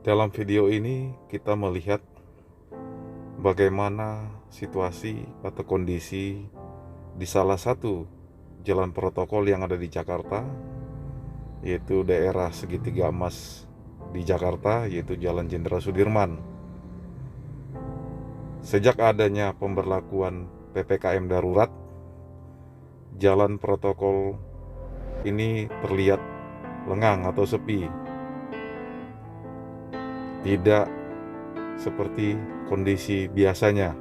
Dalam video ini kita melihat bagaimana situasi atau kondisi di salah satu jalan protokol yang ada di Jakarta, yaitu daerah Segitiga Emas di Jakarta, yaitu Jalan Jenderal Sudirman. Sejak adanya pemberlakuan PPKM darurat, jalan protokol ini terlihat lengang atau sepi. Tidak seperti kondisi biasanya.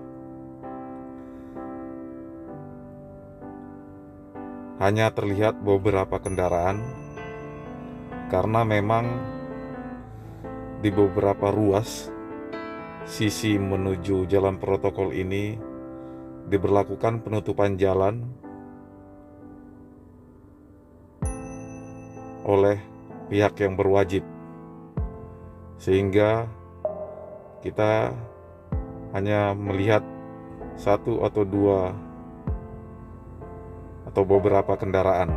Hanya terlihat beberapa kendaraan karena memang di beberapa ruas sisi menuju jalan protokol ini diberlakukan penutupan jalan oleh pihak yang berwajib, sehingga kita hanya melihat satu atau dua atau beberapa kendaraan,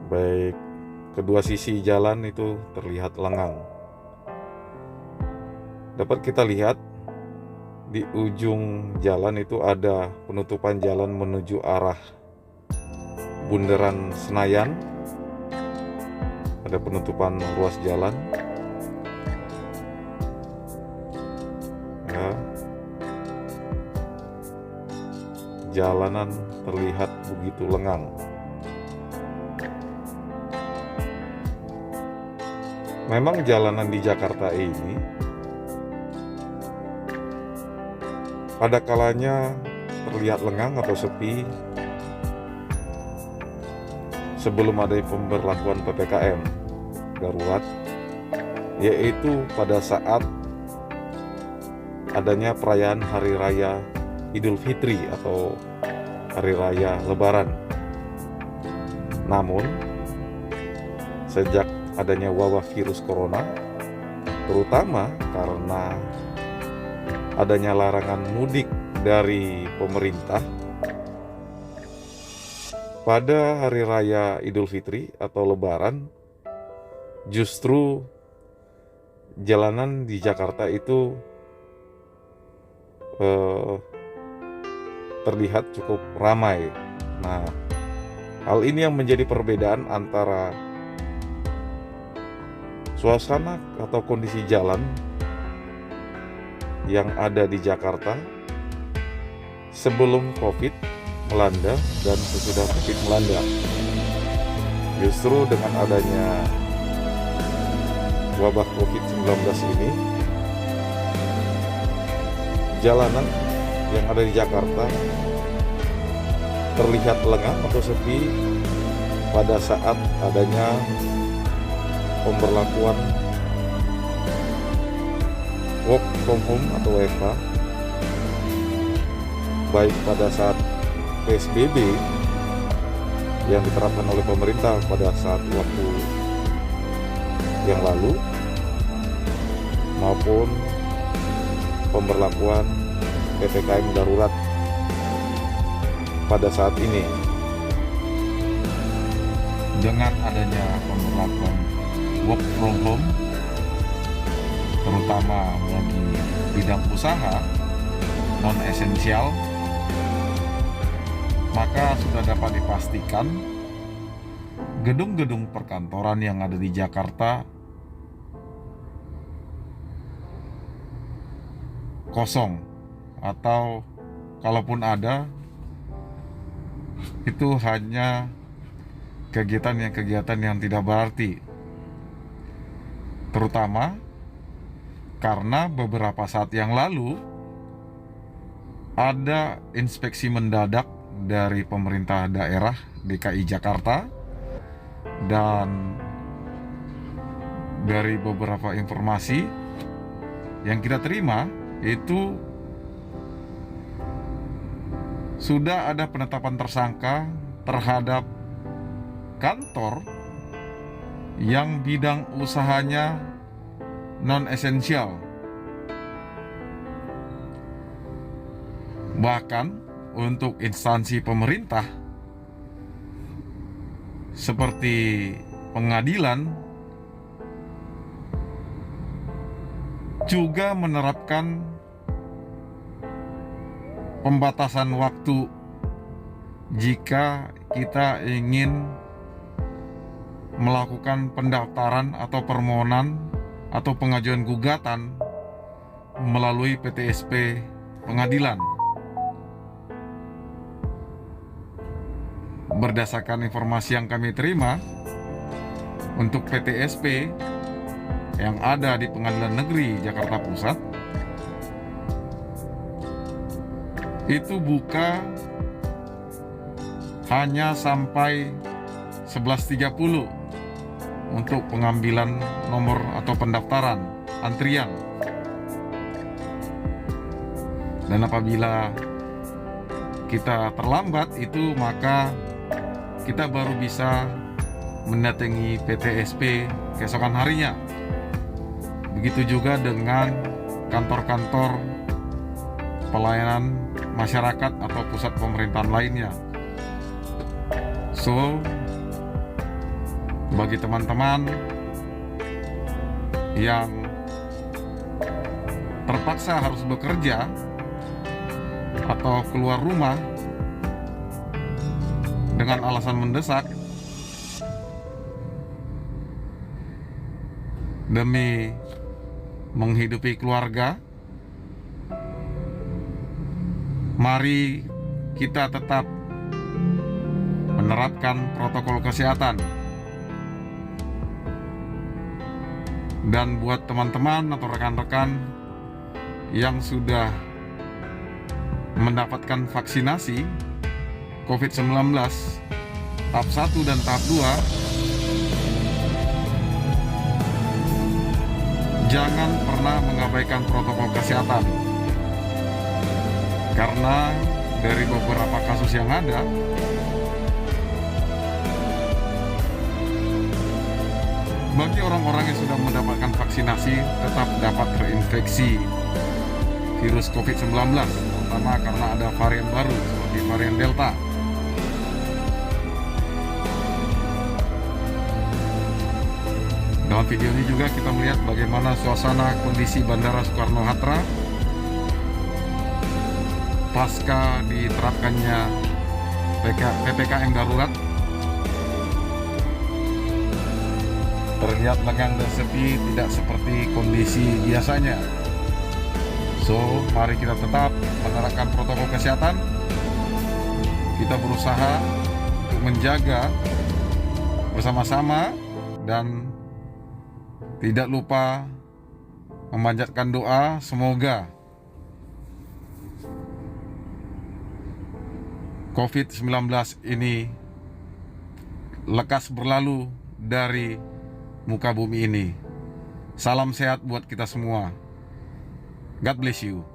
baik kedua sisi jalan itu terlihat lengang. Dapat kita lihat di ujung jalan itu ada penutupan jalan menuju arah Bundaran Senayan. Ada penutupan ruas jalan. Ya. Jalanan terlihat begitu lengang. Memang jalanan di Jakarta ini pada kalanya terlihat lengang atau sepi sebelum ada pemberlakuan PPKM darurat, yaitu pada saat adanya perayaan Hari Raya Idul Fitri atau Hari Raya Lebaran. Namun, sejak adanya wabah virus corona, terutama karena adanya larangan mudik dari pemerintah, pada Hari Raya Idul Fitri atau Lebaran, justru jalanan di Jakarta itu terlihat cukup ramai. Nah, hal ini yang menjadi perbedaan antara suasana atau kondisi jalan yang ada di Jakarta sebelum COVID melanda dan sesudah COVID melanda. Justru dengan adanya wabah COVID-19 ini, jalanan yang ada di Jakarta terlihat lengang atau sepi pada saat adanya pemberlakuan work from home atau WFH, baik pada saat PSBB yang diterapkan oleh pemerintah pada saat waktu yang lalu, maupun pemberlakuan PPKM darurat pada saat ini. Dengan adanya pemberlakuan work from home, terutama bagi bidang usaha non-esensial, maka sudah dapat dipastikan gedung-gedung perkantoran yang ada di Jakarta kosong, atau kalaupun ada, itu hanya kegiatan yang tidak berarti, terutama karena beberapa saat yang lalu ada inspeksi mendadak dari pemerintah daerah DKI Jakarta, dan dari beberapa informasi yang kita terima itu sudah ada penetapan tersangka terhadap kantor yang bidang usahanya non-esensial. Bahkan untuk instansi pemerintah seperti pengadilan juga menerapkan pembatasan waktu jika kita ingin melakukan pendaftaran atau permohonan atau pengajuan gugatan melalui PTSP pengadilan. Berdasarkan informasi yang kami terima, untuk PTSP yang ada di Pengadilan Negeri Jakarta Pusat itu buka hanya sampai 11.30 untuk pengambilan nomor atau pendaftaran antrian. Dan apabila kita terlambat itu, maka kita baru bisa mendatangi PTSP keesokan harinya. Begitu juga dengan kantor-kantor pelayanan masyarakat atau pusat pemerintahan lainnya. So, bagi teman-teman yang terpaksa harus bekerja atau keluar rumah dengan alasan mendesak demi menghidupi keluarga, mari kita tetap menerapkan protokol kesehatan. Dan buat teman-teman atau rekan-rekan yang sudah mendapatkan vaksinasi COVID-19 tahap 1 dan tahap 2, jangan pernah mengabaikan protokol kesehatan. Karena dari beberapa kasus yang ada, bagi orang-orang yang sudah mendapatkan vaksinasi tetap dapat terinfeksi virus COVID-19, terutama karena ada varian baru seperti varian Delta. Dalam video ini juga kita melihat bagaimana suasana kondisi Bandara Soekarno-Hatta pasca diterapkannya PPKM darurat. Terlihat lengang dan sepi, tidak seperti kondisi biasanya. So, mari kita tetap menerapkan protokol kesehatan. Kita berusaha untuk menjaga bersama-sama dan tidak lupa memanjatkan doa semoga COVID-19 ini lekas berlalu dari muka bumi ini. Salam sehat buat kita semua. God bless you.